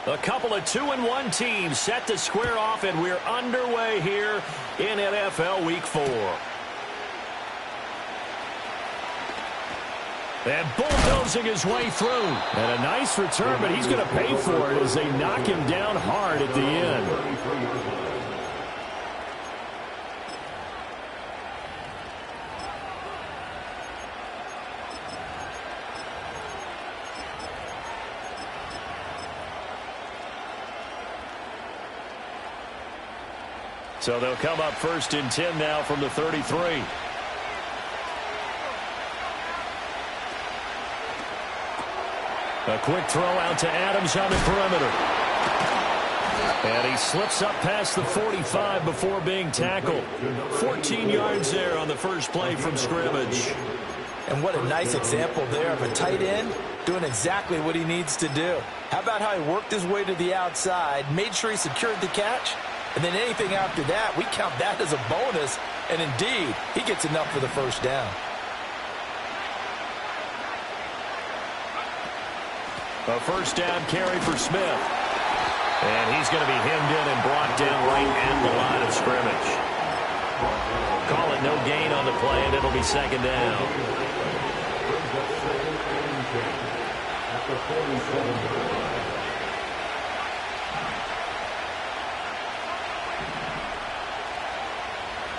A couple of 2-1 teams set to square off, and we're underway here in NFL Week 4. And bulldozing his way through. And a nice return, but he's going to pay for it as they knock him down hard at the end. So they'll come up 1st and 10 now from the 33. A quick throw out to Adams on the perimeter. And he slips up past the 45 before being tackled. 14 yards there on the first play from scrimmage. And what a nice example there of a tight end doing exactly what he needs to do. How about how he worked his way to the outside, made sure he secured the catch, and then anything after that, we count that as a bonus. And indeed, he gets enough for the first down. A first down carry for Smith. And he's going to be hemmed in and brought down right at the line of scrimmage. Call it no gain on the play, and it'll be 2nd down.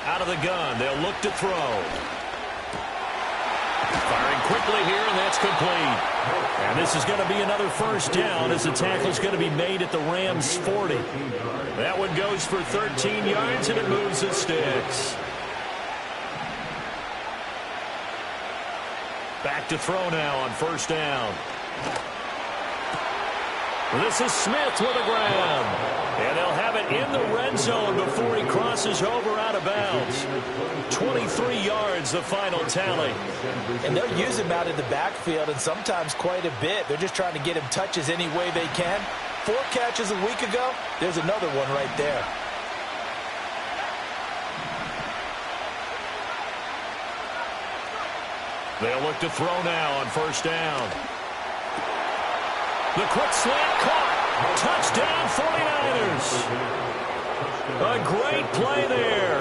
Out of the gun, they'll look to throw. Firing quickly here, and that's complete. And this is going to be another first down as the tackle is going to be made at the Rams' 40. That one goes for 13 yards, and it moves the sticks. Back to throw now on first down. This is Smith with a grab. And they'll have it in the red zone before he crosses over out of bounds. 23 yards, the final tally. And they'll use him out in the backfield, and sometimes quite a bit. They're just trying to get him touches any way they can. 4 catches a week ago. There's another one right there. They'll look to throw now on first down. The quick slant caught. Touchdown 49ers. A great play there.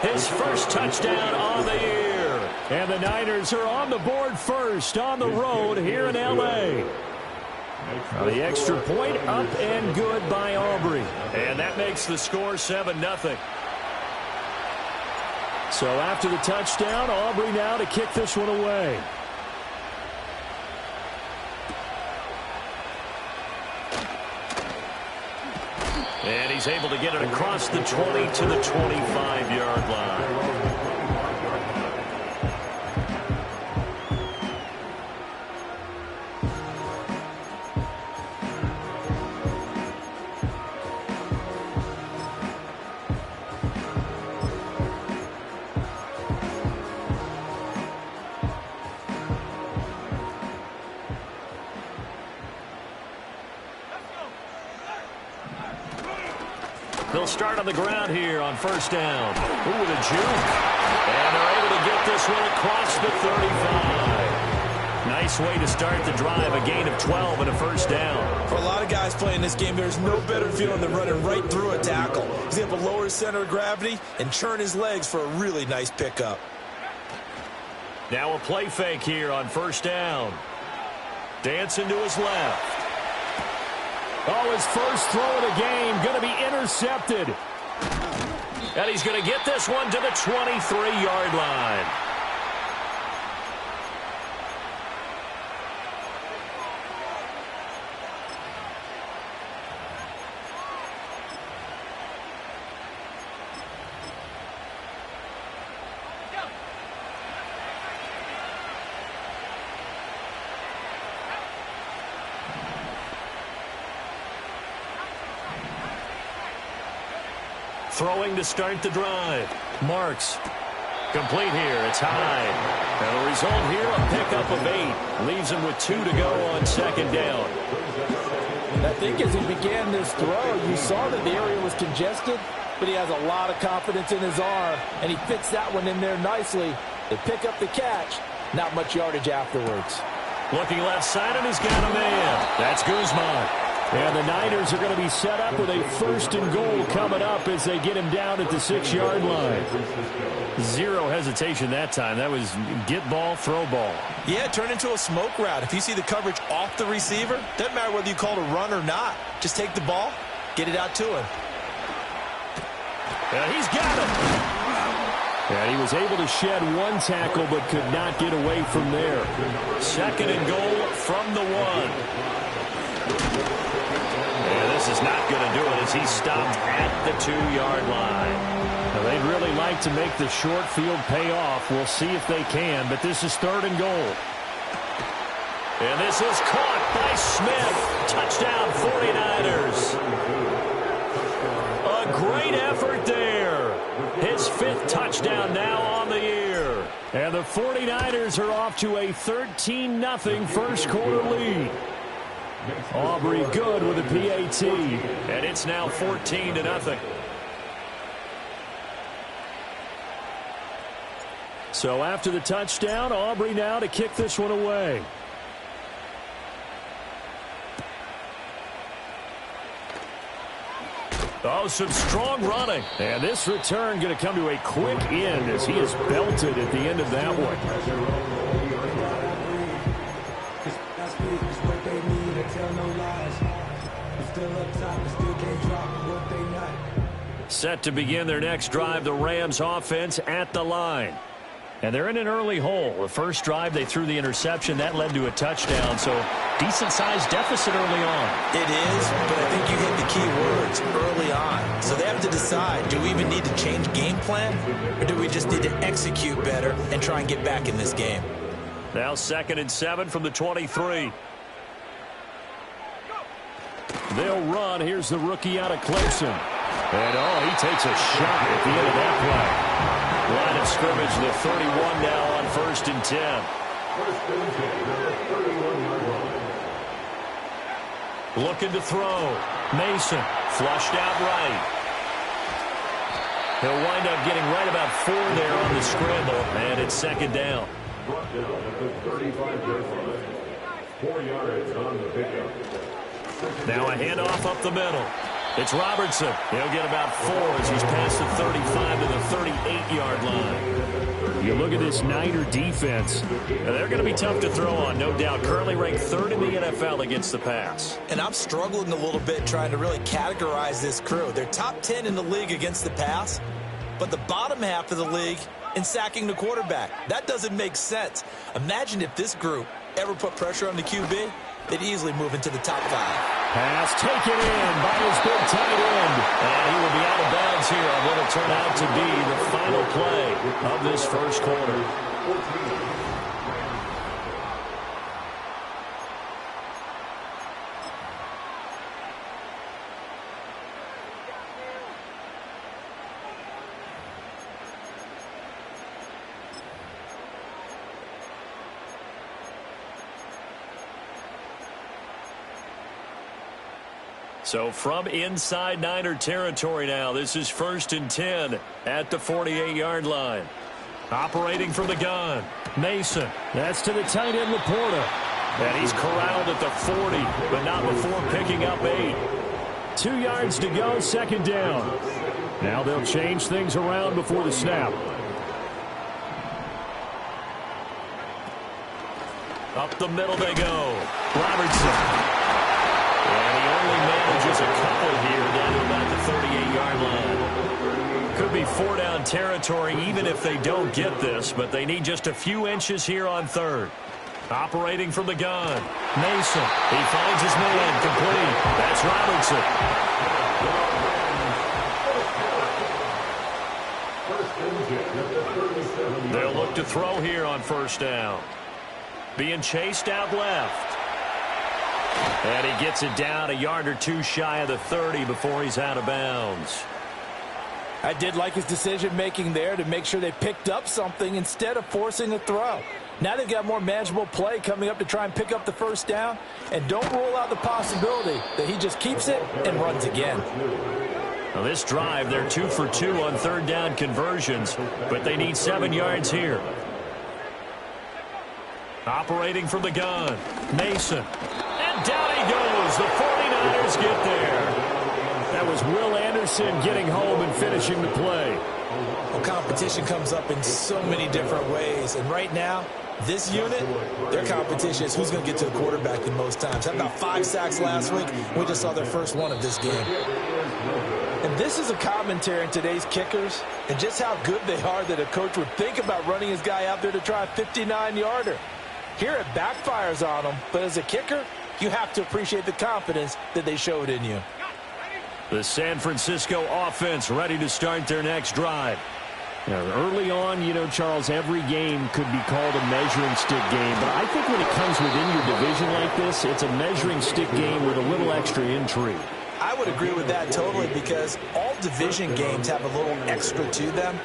His first touchdown on the year. And the Niners are on the board first on the road here in L.A. The extra point up and good by Aubrey. And that makes the score 7-0. So after the touchdown, Aubrey now to kick this one away. And he's able to get it across the 20 to the 25-yard line. They'll start on the ground here on first down. Ooh, with a juke. And they're able to get this one across the 35. Nice way to start the drive. A gain of 12 and a first down. For a lot of guys playing this game, there's no better feeling than running right through a tackle. He's able to lower his center of gravity and churn his legs for a really nice pickup. Now a play fake here on first down. Dancing to his left. Oh, his first throw of the game going to be intercepted. And he's going to get this one to the 23-yard line. Throwing to start the drive. Marks. Complete here. It's high. And the result here, a pickup of 8. Leaves him with 2 to go on second down. I think as he began this throw, you saw that the area was congested, but he has a lot of confidence in his arm, and he fits that one in there nicely. They pick up the catch. Not much yardage afterwards. Looking left side, and he's got a man. That's Guzman. And the Niners are going to be set up with a 1st and goal coming up as they get him down at the 6-yard line. Zero hesitation that time. That was get ball, throw ball. Yeah, turn into a smoke route. If you see the coverage off the receiver, doesn't matter whether you call it a run or not. Just take the ball, get it out to him. And he's got him. And he was able to shed one tackle but could not get away from there. 2nd and goal from the 1. And this is not going to do it as he's stopped at the 2-yard line. Now, they'd really like to make the short field pay off. We'll see if they can, but this is 3rd and goal. And this is caught by Smith. Touchdown 49ers. A great effort there. His 5th touchdown now on the year. And the 49ers are off to a 13-0 first quarter lead. Aubrey good with a PAT. And it's now 14-0. So after the touchdown, Aubrey now to kick this one away. Oh, some strong running. And this return going to come to a quick end as he is belted at the end of that one. Set to begin their next drive, the Rams offense at the line. And they're in an early hole. The first drive, they threw the interception. That led to a touchdown, so decent-sized deficit early on. It is, but I think you hit the key words, early on. So they have to decide, do we even need to change game plan, or do we just need to execute better and try and get back in this game? Now 2nd and 7 from the 23. They'll run. Here's the rookie out of Clemson. And, oh, he takes a shot at the end of that play. Line of scrimmage, the 31 now on 1st and 10. Looking to throw. Mason flushed out right. He'll wind up getting right about 4 there on the scramble, and it's 2nd down. 4 yards on the pickup. Now a handoff up the middle. It's Robertson. He'll get about 4 as he's past the 35 to the 38-yard line. You look at this Niner defense. They're going to be tough to throw on, no doubt. Currently ranked 3rd in the NFL against the pass. And I'm struggling a little bit trying to really categorize this crew. They're top 10 in the league against the pass, but the bottom half of the league in sacking the quarterback. That doesn't make sense. Imagine if this group ever put pressure on the QB, they'd easily move into the top 5. Pass taken in by his big tight end. And he will be out of bounds here on what will turn out to be the final play of this first quarter. So from inside Niner territory now, this is 1st and 10 at the 48-yard line. Operating from the gun, Mason. That's to the tight end, Laporta. And he's corralled at the 40, but not before picking up 8. 2 yards to go, 2nd down. Now they'll change things around before the snap. Up the middle they go. Robertson. And he only manages a couple here down to about the 38-yard line. Could be 4-down territory even if they don't get this, but they need just a few inches here on 3rd. Operating from the gun. Mason. He finds his man complete. That's Robertson. They'll look to throw here on 1st down. Being chased out left. And he gets it down a yard or 2 shy of the 30 before he's out of bounds. I did like his decision-making there to make sure they picked up something instead of forcing a throw. Now they've got more manageable play coming up to try and pick up the 1st down. And don't rule out the possibility that he just keeps it and runs again. Now this drive, they're 2 for 2 on 3rd down conversions, but they need 7 yards here. Operating from the gun, Mason. And down he goes. The 49ers get there. That was Will Anderson getting home and finishing the play. Well, competition comes up in so many different ways. And right now, this unit, their competition is who's going to get to the quarterback the most times. Had about 5 sacks last week. We just saw their first one of this game. And this is a commentary on today's kickers and just how good they are that a coach would think about running his guy out there to try a 59-yarder. Here it backfires on them, but as a kicker, you have to appreciate the confidence that they showed in you. The San Francisco offense ready to start their next drive. Now, early on, you know, Charles, every game could be called a measuring stick game, but I think when it comes within your division like this, it's a measuring stick game with a little extra intrigue. I would agree with that totally because all division games have a little extra to them.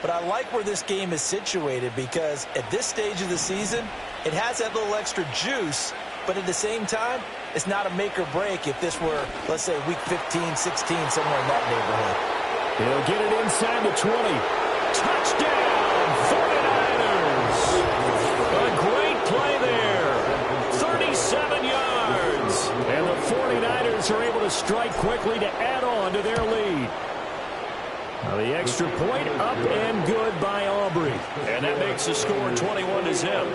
But I like where this game is situated because at this stage of the season, it has that little extra juice, but at the same time, it's not a make or break if this were, let's say, week 15, 16, somewhere in that neighborhood. He'll get it inside the 20. Touchdown, 49ers. A great play there. 37 yards. And the 49ers are able to strike quickly to add on to their lead. Now the extra point up and good by Aubrey. And that makes the score 21-0.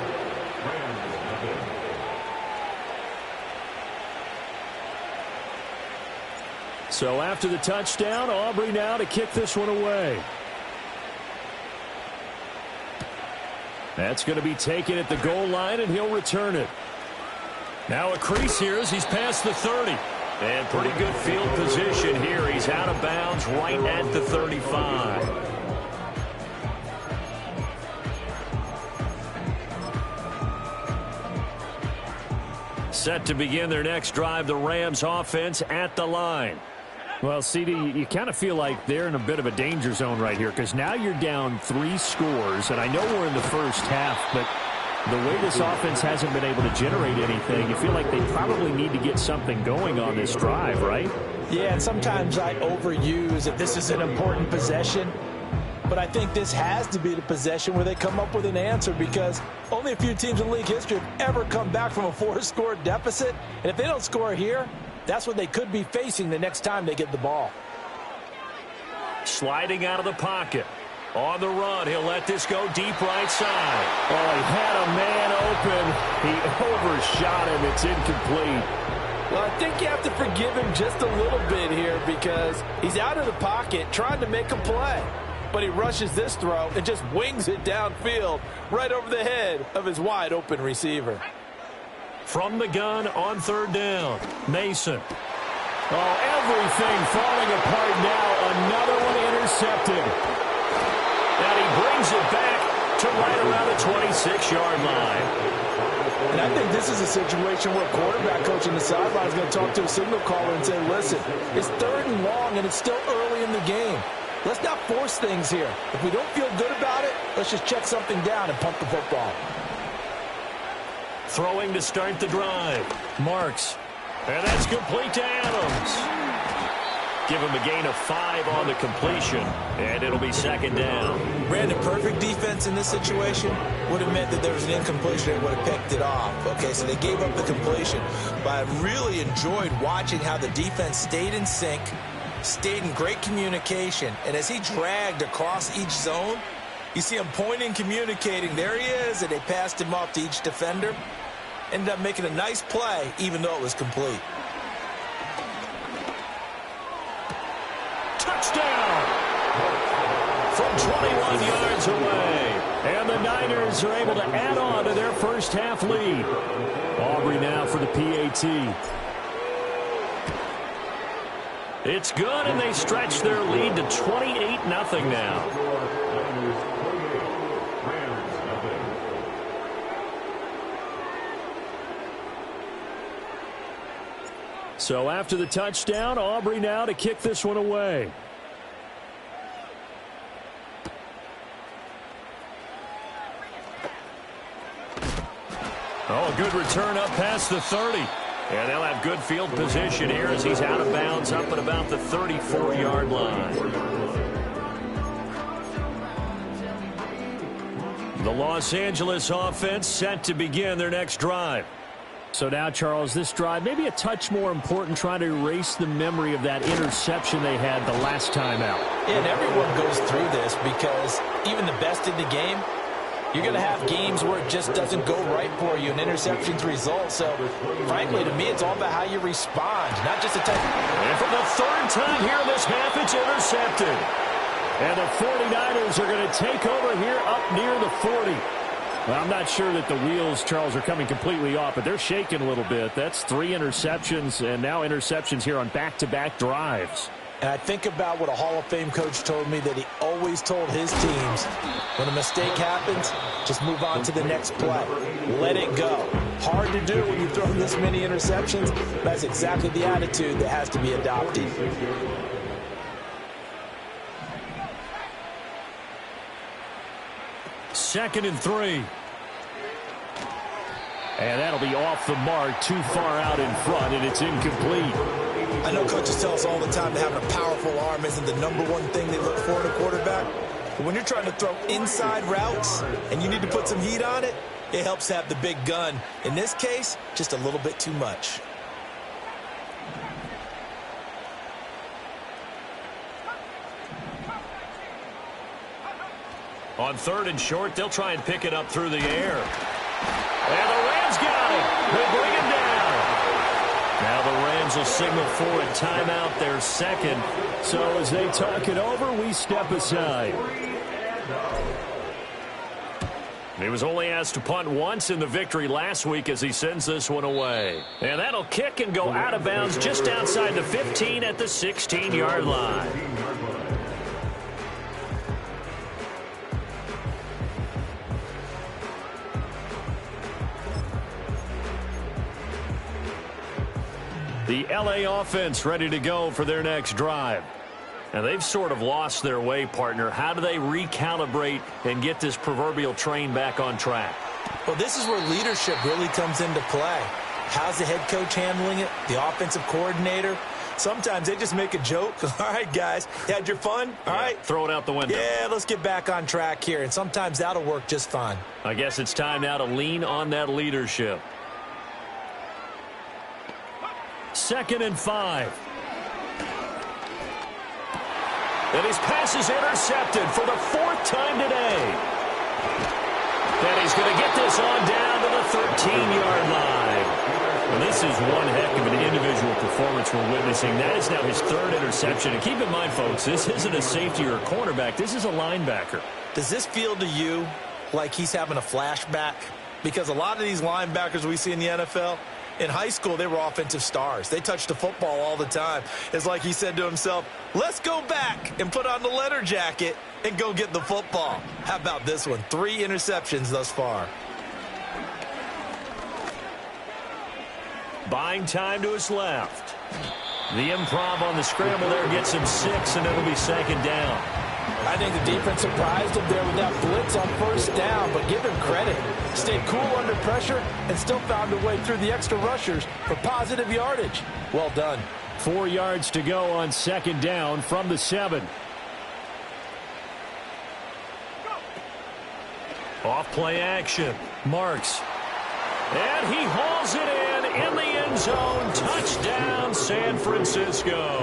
So after the touchdown, Aubrey now to kick this one away. That's going to be taken at the goal line, and he'll return it. Now a crease here as he's past the 30. And pretty good field position here. He's out of bounds right at the 35. Set to begin their next drive, the Rams offense at the line. Well, CD, you kind of feel like they're in a bit of a danger zone right here because now you're down 3 scores, and I know we're in the first half, but the way this offense hasn't been able to generate anything, you feel like they probably need to get something going on this drive, right? Yeah, and sometimes I overuse that this is an important possession, but I think this has to be the possession where they come up with an answer because only a few teams in league history have ever come back from a 4-score deficit, and if they don't score here, that's what they could be facing the next time they get the ball. Sliding out of the pocket. On the run, he'll let this go deep right side. Oh, he had a man open. He overshot him. It's incomplete. Well, I think you have to forgive him just a little bit here because he's out of the pocket trying to make a play. But he rushes this throw and just wings it downfield right over the head of his wide open receiver. From the gun on 3rd down, Mason. Oh, everything falling apart now. Another one intercepted. And he brings it back to right around the 26-yard line. And I think this is a situation where a quarterback coach on the sideline is going to talk to a signal caller and say, listen, it's 3rd and long and it's still early in the game. Let's not force things here. If we don't feel good about it, let's just check something down and pump the football. Throwing to start the drive. Marks. And that's complete to Adams. Give him a gain of 5 on the completion, and it'll be 2nd down. Brandon, perfect defense in this situation would have meant that there was an incompletion and would have picked it off. Okay, so they gave up the completion. But I really enjoyed watching how the defense stayed in sync, stayed in great communication, and as he dragged across each zone, you see him pointing, communicating. There he is, and they passed him off to each defender. Ended up making a nice play, even though it was complete. Touchdown! From 21 yards away. And the Niners are able to add on to their first half lead. Aubrey now for the PAT. It's good, and they stretch their lead to 28-0 now. So after the touchdown, Aubrey now to kick this one away. Oh, a good return up past the 30. And they'll have good field position here as he's out of bounds up at about the 34-yard line. The Los Angeles offense set to begin their next drive. So now, Charles, this drive maybe a touch more important, trying to erase the memory of that interception they had the last time out. Yeah, and everyone goes through this because even the best in the game, you're going to have games where it just doesn't go right for you, and interceptions result. So, frankly, to me, it's all about how you respond, not just a type. And for the third time here in this half, it's intercepted. And the 49ers are going to take over here up near the 40. Well, I'm not sure that the wheels, Charles, are coming completely off, but they're shaking a little bit. That's 3 interceptions, and now interceptions here on back-to-back drives. And I think about what a Hall of Fame coach told me that he always told his teams, when a mistake happens, just move on to the next play. Let it go. Hard to do when you throw this many interceptions. That's exactly the attitude that has to be adopted. Second and 3. And that'll be off the mark, too far out in front, and it's incomplete. I know coaches tell us all the time that having a powerful arm isn't the #1 thing they look for in a quarterback. But when you're trying to throw inside routes and you need to put some heat on it, it helps to have the big gun. In this case, just a little bit too much. On 3rd and short, they'll try and pick it up through the air. And the Rams got it. They bring him down. Now the Rams will signal for a timeout, their second. So as they talk it over, we step aside. He was only asked to punt once in the victory last week as he sends this one away. And that'll kick and go out of bounds just outside the 15 at the 16-yard line. The LA offense ready to go for their next drive. And they've sort of lost their way, partner. How do they recalibrate and get this proverbial train back on track? Well, this is where leadership really comes into play. How's the head coach handling it? The offensive coordinator? Sometimes they just make a joke. All right, guys, you had your fun? All right. Throw it out the window. Yeah, let's get back on track here. And sometimes that'll work just fine. I guess it's time now to lean on that leadership. 2nd and 5. And his pass is intercepted for the 4th time today. And he's going to get this on down to the 13-yard line. And this is one heck of an individual performance we're witnessing. That is now his 3rd interception. And keep in mind, folks, this isn't a safety or a cornerback. This is a linebacker. Does this feel to you like he's having a flashback? Because a lot of these linebackers we see in the NFL, in high school, they were offensive stars. They touched the football all the time. It's like he said to himself, let's go back and put on the leather jacket and go get the football. How about this one? 3 interceptions thus far. Buying time to his left. The improv on the scramble there gets him 6, and it'll be 2nd down. I think the defense surprised him there with that blitz on 1st down, but give him credit. Stayed cool under pressure and still found a way through the extra rushers for positive yardage. Well done. 4 yards to go on 2nd down from the 7. Off play action. Marks. And he hauls it in the end zone. Touchdown, San Francisco.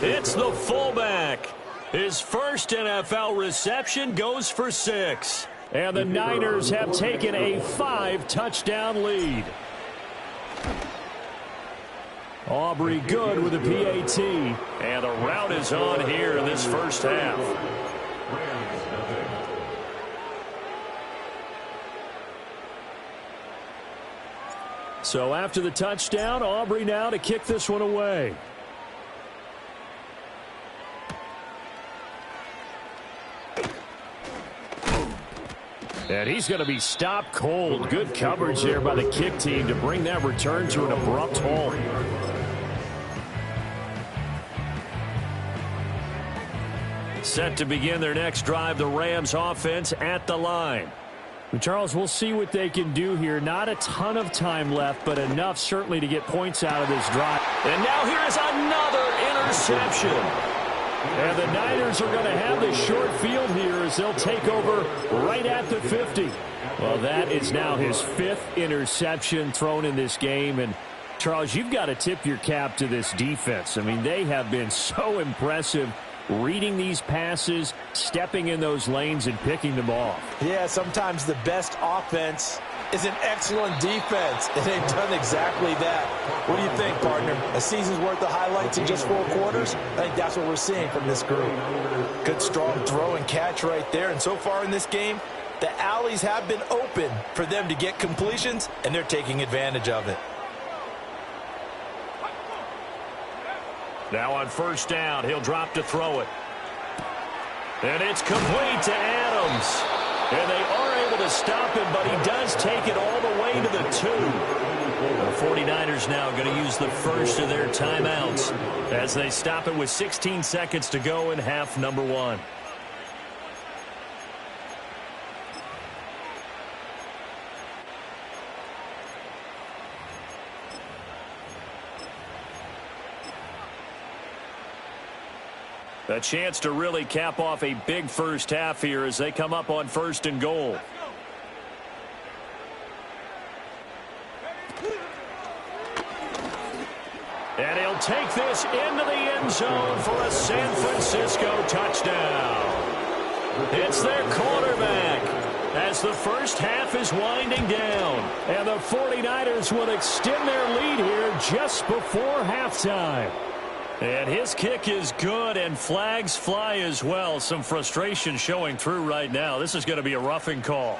It's the fullback. His first NFL reception goes for 6. And the Niners have taken a 5-touchdown lead. Aubrey good with a PAT. And the route is on here in this first half. So after the touchdown, Aubrey now to kick this one away. And he's going to be stopped cold. Good coverage there by the kick team to bring that return to an abrupt halt. Set to begin their next drive, the Rams offense at the line. Charles, we'll see what they can do here. Not a ton of time left, but enough certainly to get points out of this drive. And now here is another interception. And the Niners are going to have the short field here as they'll take over right at the 50. Well, that is now his 5th interception thrown in this game. And, Charles, you've got to tip your cap to this defense. I mean, they have been so impressive reading these passes, stepping in those lanes, and picking them off. Yeah, sometimes the best offense is an excellent defense, and they've done exactly that. What do you think, partner? A season's worth of highlights in just 4 quarters? I think that's what we're seeing from this group. Good, strong throw and catch right there, and so far in this game, the alleys have been open for them to get completions, and they're taking advantage of it. Now on first down, he'll drop to throw it. And it's complete to Adams. And they are able to stop him, but he does take it all the way to the 2. The 49ers now going to use the first of their timeouts as they stop it with 16 seconds to go in half number 1. A chance to really cap off a big first half here as they come up on 1st and goal. And he'll take this into the end zone for a San Francisco touchdown. It's their quarterback as the first half is winding down. And the 49ers will extend their lead here just before halftime. And his kick is good, and flags fly as well. Some frustration showing through right now. This is going to be a roughing call.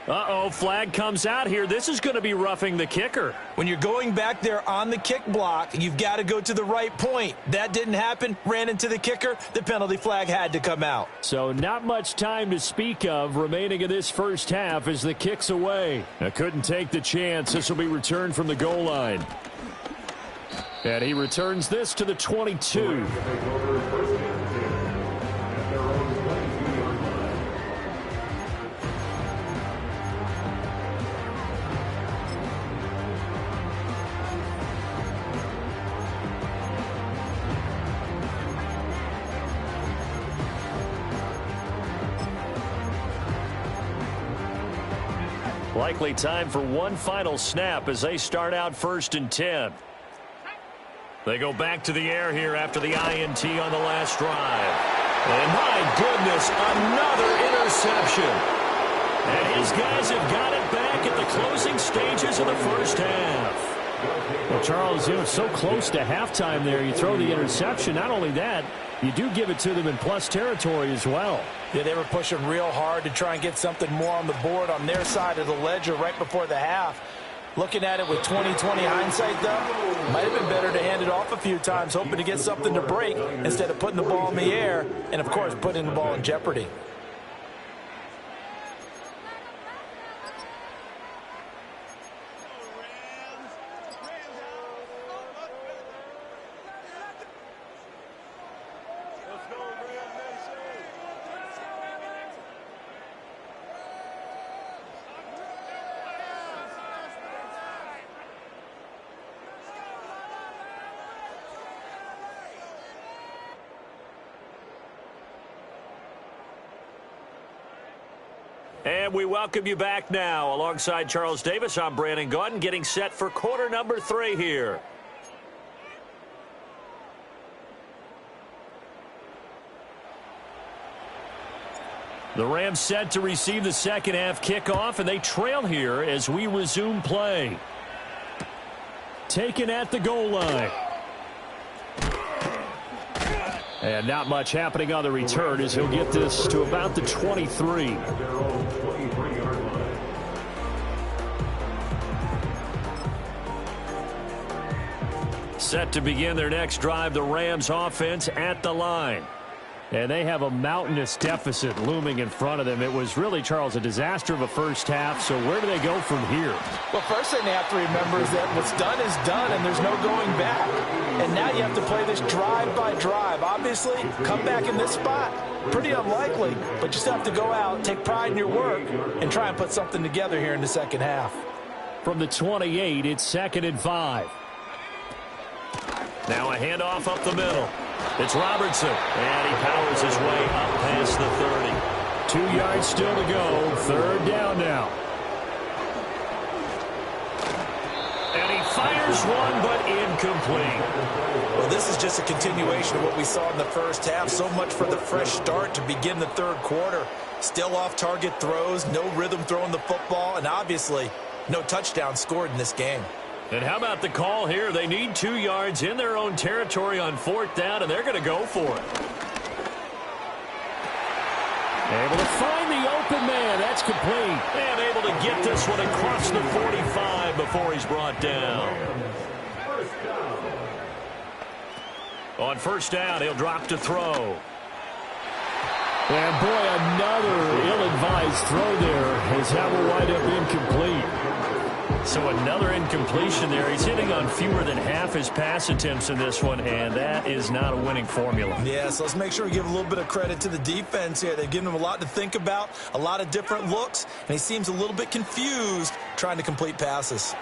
Uh-oh, flag comes out here. This is going to be roughing the kicker. When you're going back there on the kick block, you've got to go to the right point. That didn't happen. Ran into the kicker. The penalty flag had to come out. So not much time to speak of remaining in this first half as the kick's away. Now, couldn't take the chance. This will be returned from the goal line. And he returns this to the 22. Likely time for one final snap as they start out 1st and 10. They go back to the air here after the INT on the last drive. And my goodness, another interception. And his guys have got it back at the closing stages of the first half. Well, Charles, you know, it's so close to halftime there. You throw the interception. Not only that, you do give it to them in plus territory as well. Yeah, they were pushing real hard to try and get something more on the board on their side of the ledger right before the half. Looking at it with 20/20 hindsight, though, might have been better to hand it off a few times, hoping to get something to break instead of putting the ball in the air and, of course, putting the ball in jeopardy. And we welcome you back now. Alongside Charles Davis, I'm Brandon Gaudin, getting set for quarter number 3 here. The Rams set to receive the second half kickoff, and they trail here as we resume play. Taken at the goal line. And not much happening on the return as he'll get this to about the 23. Set to begin their next drive, the Rams offense at the line. And they have a mountainous deficit looming in front of them. It was really, Charles, a disaster of a first half. So where do they go from here? Well, first thing they have to remember is that what's done is done, and there's no going back. And now you have to play this drive by drive. Obviously, come back in this spot, pretty unlikely. But you still have to go out, take pride in your work, and try and put something together here in the second half. From the 28, it's 2nd and 5. Now a handoff up the middle. It's Robertson, and he powers his way up past the 30. 2 yards still to go. Third down now. And he fires one, but incomplete. Well, this is just a continuation of what we saw in the first half. So much for the fresh start to begin the third quarter. Still off-target throws, no rhythm throwing the football, and obviously no touchdown scored in this game. And how about the call here? They need 2 yards in their own territory on fourth down, and they're going to go for it. Able to find the open man. That's complete. And able to get this one across the 45 before he's brought down. On first down, he'll drop to throw. And, boy, another ill-advised throw there as that will wind up incomplete. So another incompletion there. He's hitting on fewer than half his pass attempts in this one, and that is not a winning formula. Yeah, so let's make sure we give a little bit of credit to the defense here. They've given him a lot to think about, a lot of different looks, and he seems a little bit confused trying to complete passes.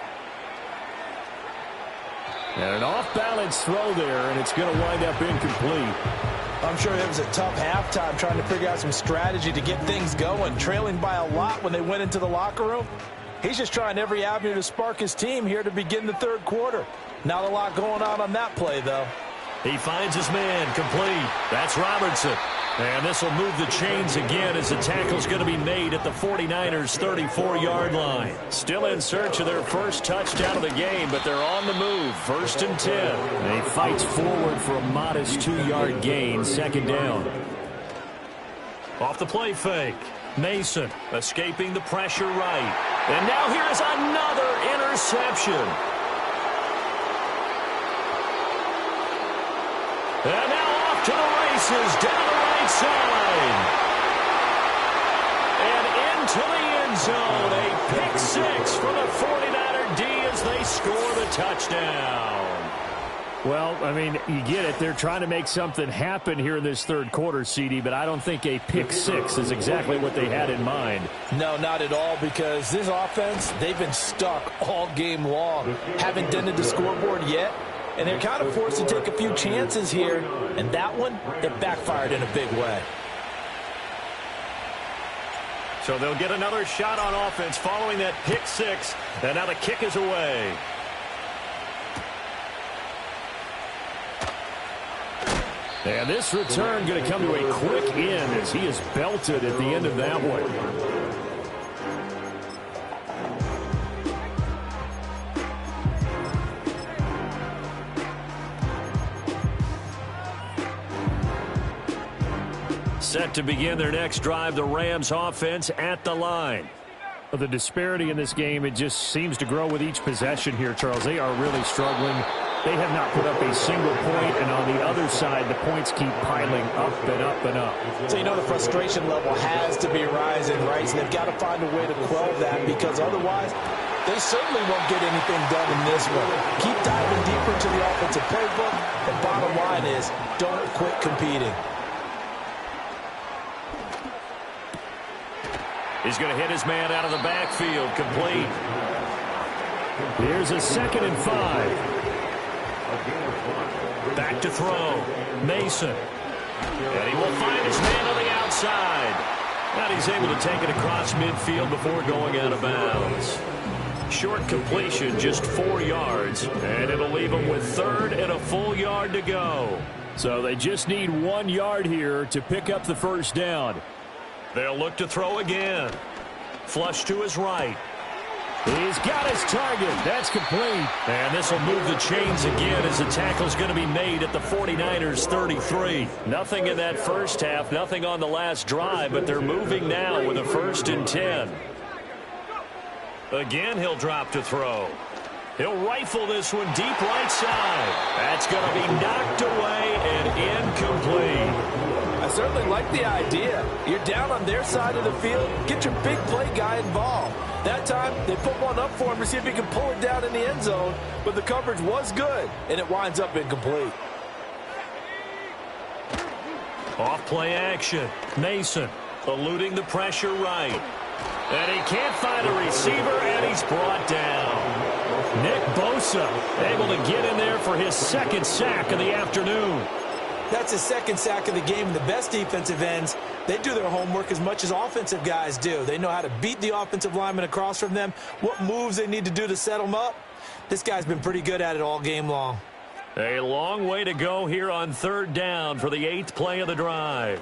And an off-balance throw there, and it's going to wind up incomplete. I'm sure it was a tough halftime trying to figure out some strategy to get things going, trailing by a lot when they went into the locker room. He's just trying every avenue to spark his team here to begin the third quarter. Not a lot going on that play, though. He finds his man complete. That's Robertson. And this will move the chains again as the tackle's going to be made at the 49ers' 34-yard line. Still in search of their first touchdown of the game, but they're on the move. First and 10. And he fights forward for a modest 2-yard gain. Second down. Off the play fake. Mason escaping the pressure right. And now here's another interception. And now off to the races down the right side. And into the end zone. A pick six for the 49er D as they score the touchdown. Well, I mean, you get it. They're trying to make something happen here in this third quarter, CD, but I don't think a pick six is exactly what they had in mind. No, not at all, because this offense, they've been stuck all game long. Haven't dented the scoreboard yet, and they're kind of forced to take a few chances here, and that one, it backfired in a big way. So they'll get another shot on offense following that pick six, and now the kick is away. And this return going to come to a quick end as he is belted at the end of that one. Set to begin their next drive, the Rams offense at the line. The disparity in this game, it just seems to grow with each possession here, Charles. They are really struggling. They have not put up a single point, and on the other side, the points keep piling up and up and up. So you know the frustration level has to be rising, right? So they've got to find a way to quell that, because otherwise they certainly won't get anything done in this one. Keep diving deeper into the offensive playbook. The bottom line is don't quit competing. He's going to hit his man out of the backfield, complete. Here's a 2nd and 5. Back to throw. Mason. And he will find his man on the outside. And he's able to take it across midfield before going out of bounds. Short completion, just 4 yards. And it'll leave him with 3rd and a full yard to go. So they just need 1 yard here to pick up the first down. They'll look to throw again. Flush to his right. He's got his target. That's complete. And this will move the chains again as the tackle's going to be made at the 49ers' 33. Nothing in that first half, nothing on the last drive, but they're moving now with a 1st and 10. Again, he'll drop to throw. He'll rifle this one deep right side. That's going to be knocked away and incomplete. I certainly like the idea. You're down on their side of the field. Get your big play guy involved. That time, they put one up for him to see if he can pull it down in the end zone, but the coverage was good, and it winds up incomplete. Off play action. Mason eluding the pressure right. And he can't find a receiver, and he's brought down. Nick Bosa able to get in there for his 2nd sack of the afternoon. That's his second sack of the game. The best defensive ends, they do their homework as much as offensive guys do. They know how to beat the offensive lineman across from them, what moves they need to do to set them up. This guy's been pretty good at it all game long. A long way to go here on third down for the 8th play of the drive.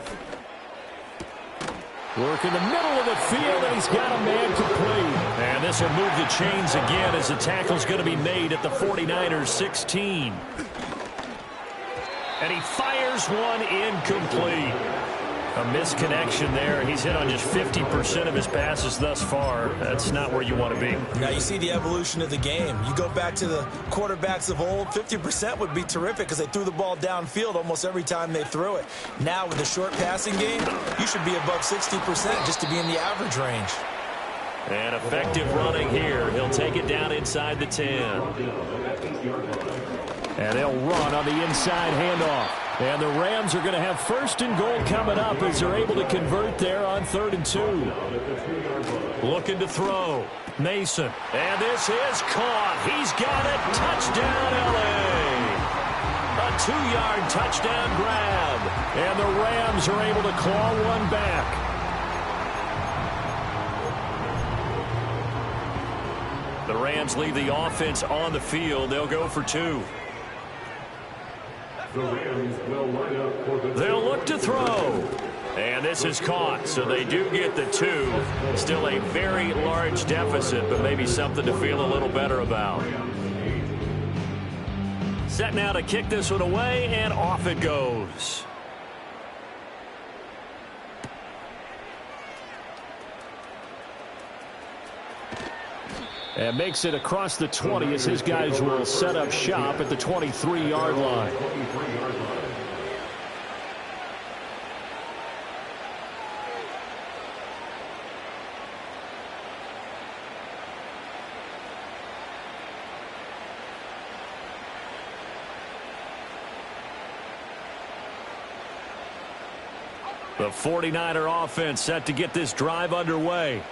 Work in the middle of the field, and he's got a man complete. And this will move the chains again as the tackle's going to be made at the 49ers 16. And he fires one incomplete. A misconnection there. He's hit on just 50% of his passes thus far. That's not where you want to be. Now you see the evolution of the game. You go back to the quarterbacks of old, 50% would be terrific because they threw the ball downfield almost every time they threw it. Now with the short passing game, you should be above 60% just to be in the average range. And effective running here. He'll take it down inside the 10. And they'll run on the inside handoff. And the Rams are going to have 1st and goal coming up as they're able to convert there on 3rd and 2. Looking to throw. Mason. And this is caught. He's got it. Touchdown, L.A. A 2-yard touchdown grab. And the Rams are able to claw one back. The Rams leave the offense on the field. They'll go for 2. The Rams will line up for the They'll look to throw. And this is caught, so they do get the 2. Still a very large deficit, but maybe something to feel a little better about. Set now to kick this one away, and off it goes. And makes it across the 20 as his guys will set up shop at the 23-yard line. The 49er offense set to get this drive underway.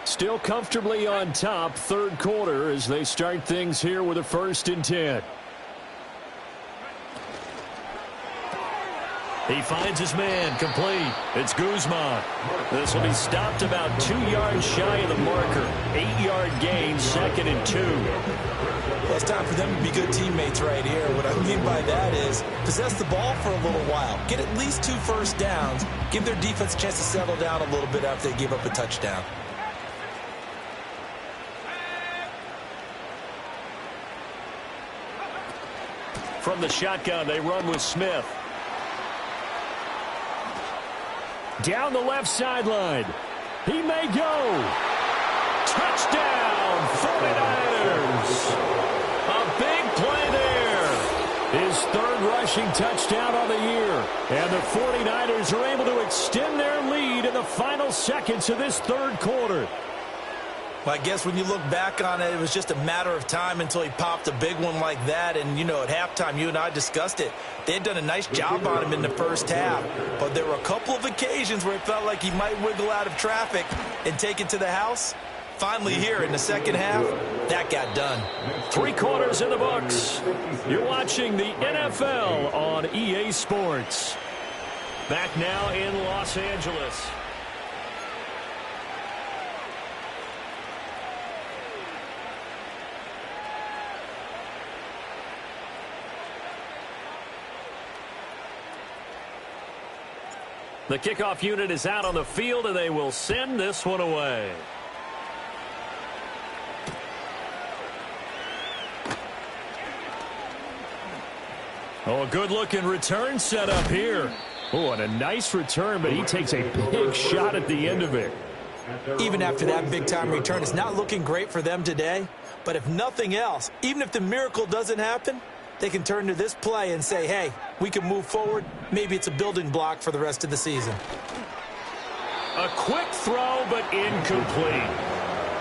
Still comfortably on top, 3rd quarter, as they start things here with a 1st and 10. He finds his man, complete. It's Guzman. This will be stopped about 2 yards shy of the marker. 8-yard gain, 2nd and 2. Well, it's time for them to be good teammates right here. What I mean by that is possess the ball for a little while. Get at least 2 first downs. Give their defense a chance to settle down a little bit after they give up a touchdown. From the shotgun, they run with Smith. Down the left sideline. He may go. Touchdown, 49ers. A big play there. His 3rd rushing touchdown on the year. And the 49ers are able to extend their lead in the final seconds of this 3rd quarter. Well, I guess when you look back on it, it was just a matter of time until he popped a big one like that. And, you know, at halftime, you and I discussed it. They had done a nice job on him in the first half. But there were a couple of occasions where it felt like he might wiggle out of traffic and take it to the house. Finally here in the second half, that got done. 3 quarters in the books. You're watching the NFL on EA Sports. Back now in Los Angeles. The kickoff unit is out on the field, and they will send this one away. Oh, a good-looking return set up here. Oh, and a nice return, but he takes a big shot at the end of it. Even after that big-time return, it's not looking great for them today. But if nothing else, even if the miracle doesn't happen, they can turn to this play and say, hey, we can move forward. Maybe it's a building block for the rest of the season. A quick throw, but incomplete.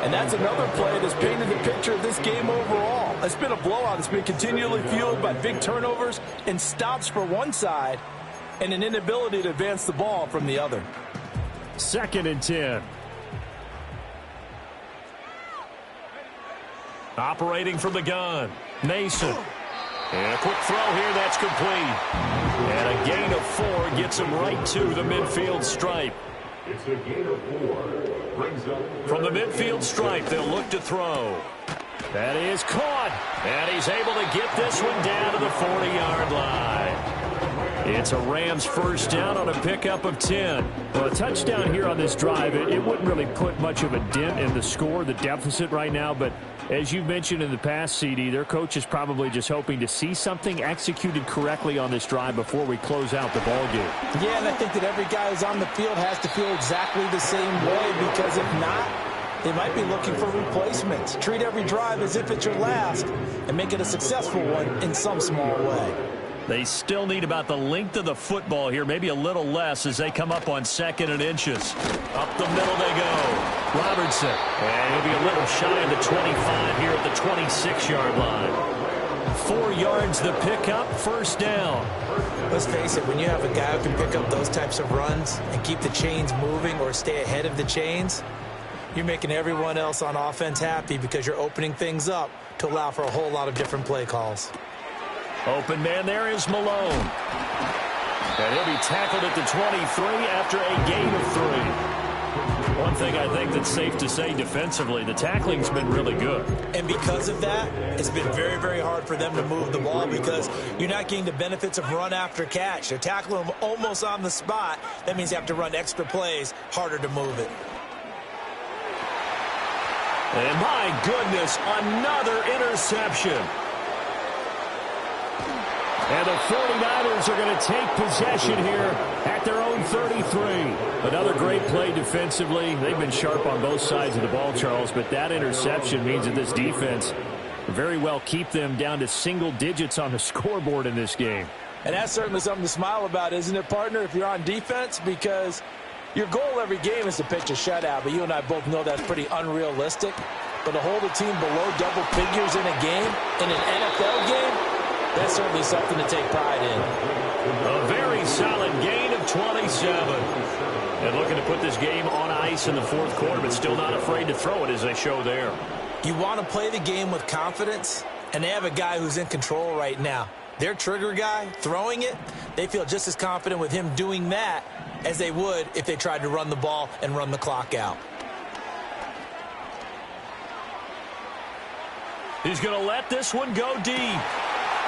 And that's another play that's painted the picture of this game overall. It's been a blowout. It's been continually fueled by big turnovers and stops for one side and an inability to advance the ball from the other. 2nd and 10. Operating from the gun, Mason. And a quick throw here, that's complete. And a gain of 4 gets him right to the midfield stripe. It's a gain of 4. Brings up From the midfield stripe, they'll look to throw. That is caught. And he's able to get this one down to the 40-yard line. It's a Rams first down on a pickup of 10. Well, a touchdown here on this drive, it wouldn't really put much of a dent in the score, the deficit right now. But as you mentioned in the past, CD, their coach is probably just hoping to see something executed correctly on this drive before we close out the ball game. Yeah, and I think that every guy who's on the field has to feel exactly the same way, because if not, they might be looking for replacements. Treat every drive as if it's your last and make it a successful one in some small way. They still need about the length of the football here, maybe a little less as they come up on 2nd and inches. Up the middle they go. Robertson. And he'll be a little shy of the 25 here at the 26-yard line. 4 yards the pickup, first down. Let's face it, when you have a guy who can pick up those types of runs and keep the chains moving or stay ahead of the chains, you're making everyone else on offense happy because you're opening things up to allow for a whole lot of different play calls. Open man there is Malone. And he'll be tackled at the 23 after a gain of 3. One thing I think that's safe to say defensively, the tackling's been really good. And because of that, it's been very, very hard for them to move the ball because you're not getting the benefits of run after catch. They're tackling them almost on the spot. That means you have to run extra plays, harder to move it. And my goodness, another interception. And the 49ers are going to take possession here at their own 33. Another great play defensively. They've been sharp on both sides of the ball, Charles, but that interception means that this defense very well keep them down to single digits on the scoreboard in this game. And that's certainly something to smile about, isn't it, partner, if you're on defense? Because your goal every game is to pitch a shutout, but you and I both know that's pretty unrealistic. But to hold a team below double figures in a game, in an NFL game, that's certainly something to take pride in. A very solid gain of 27. And looking to put this game on ice in the 4th quarter, but still not afraid to throw it as they show there. You want to play the game with confidence, and they have a guy who's in control right now. Their trigger guy, throwing it, they feel just as confident with him doing that as they would if they tried to run the ball and run the clock out. He's going to let this one go deep.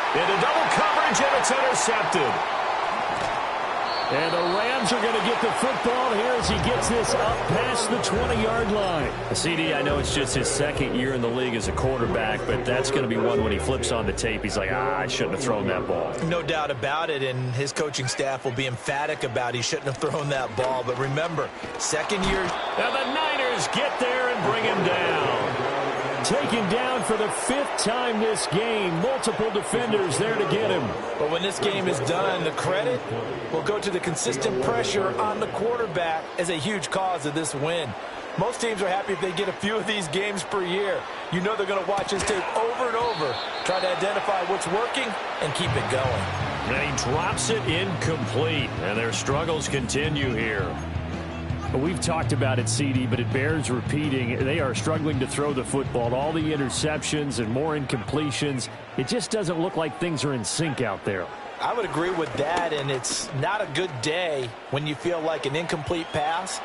Into double coverage, and it's intercepted. And the Rams are going to get the football here as he gets this up past the 20-yard line. CD, I know it's just his 2nd year in the league as a quarterback, but that's going to be one when he flips on the tape. He's like, I shouldn't have thrown that ball. No doubt about it, and his coaching staff will be emphatic about he shouldn't have thrown that ball. But remember, 2nd year. And the Niners get there and bring him down. Taken down for the 5th time this game. Multiple defenders there to get him. But when this game is done, the credit will go to the consistent pressure on the quarterback as a huge cause of this win. Most teams are happy if they get a few of these games per year. You know they're going to watch his tape over and over, try to identify what's working and keep it going. And he drops it incomplete, and their struggles continue here. We've talked about it, CD, but it bears repeating. They are struggling to throw the football. All the interceptions and more incompletions. It just doesn't look like things are in sync out there. I would agree with that, and it's not a good day when you feel like an incomplete pass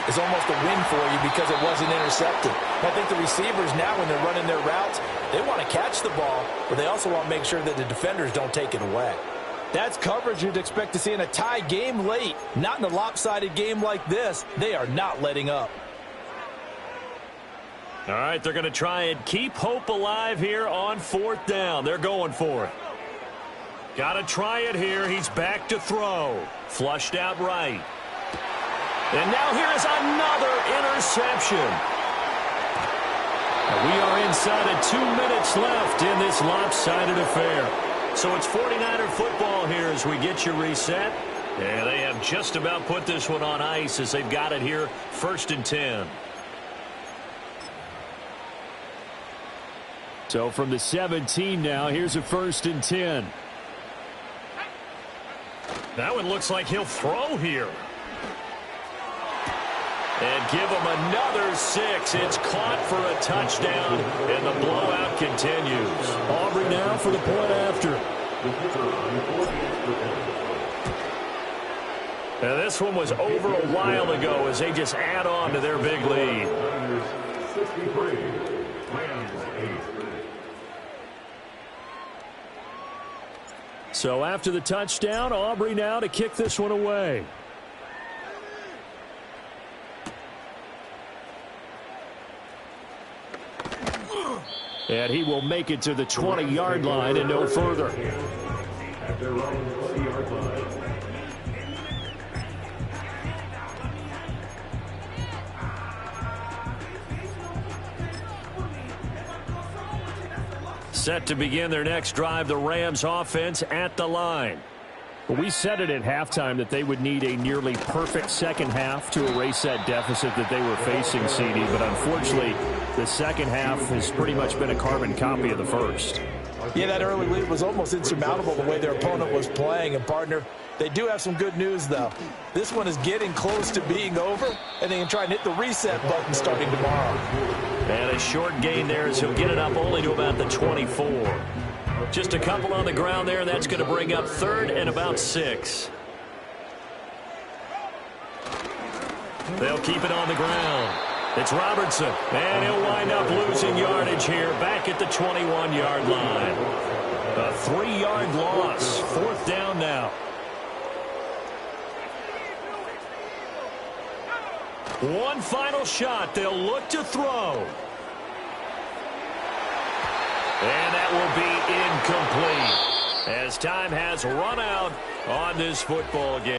is almost a win for you because it wasn't intercepted. I think the receivers now, when they're running their routes, they want to catch the ball, but they also want to make sure that the defenders don't take it away. That's coverage you'd expect to see in a tie game late. Not in a lopsided game like this. They are not letting up. All right, they're going to try and keep hope alive here on 4th down. They're going for it. Got to try it here. He's back to throw. Flushed out right. And now here is another interception. And we are inside of 2 minutes left in this lopsided affair. So it's 49er football here as we get you reset. And they have just about put this one on ice as they've got it here, 1st and 10. So from the 17 now, here's a 1st and 10. That one looks like he'll throw here. And give them another 6. It's caught for a touchdown, and the blowout continues. Aubrey now for the point after. Now this one was over a while ago as they just add on to their big lead. 63, Rams 8. So after the touchdown, Aubrey now to kick this one away. And he will make it to the 20-yard line and no further. At their own 20-yard line. Set to begin their next drive, the Rams offense at the line. Well, we said it at halftime that they would need a nearly perfect second half to erase that deficit that they were facing, CD. But unfortunately, the second half has pretty much been a carbon copy of the first. Yeah, that early lead was almost insurmountable the way their opponent was playing. And, partner, they do have some good news, though. This one is getting close to being over, and they can try and hit the reset button starting tomorrow. And a short gain there as he'll get it up only to about the 24. Just a couple on the ground there, and that's going to bring up 3rd and about 6. They'll keep it on the ground. It's Robertson, and he'll wind up losing yardage here back at the 21-yard line. A 3-yard loss, 4th down now. One final shot. They'll look to throw. And that will be incomplete as time has run out on this football game.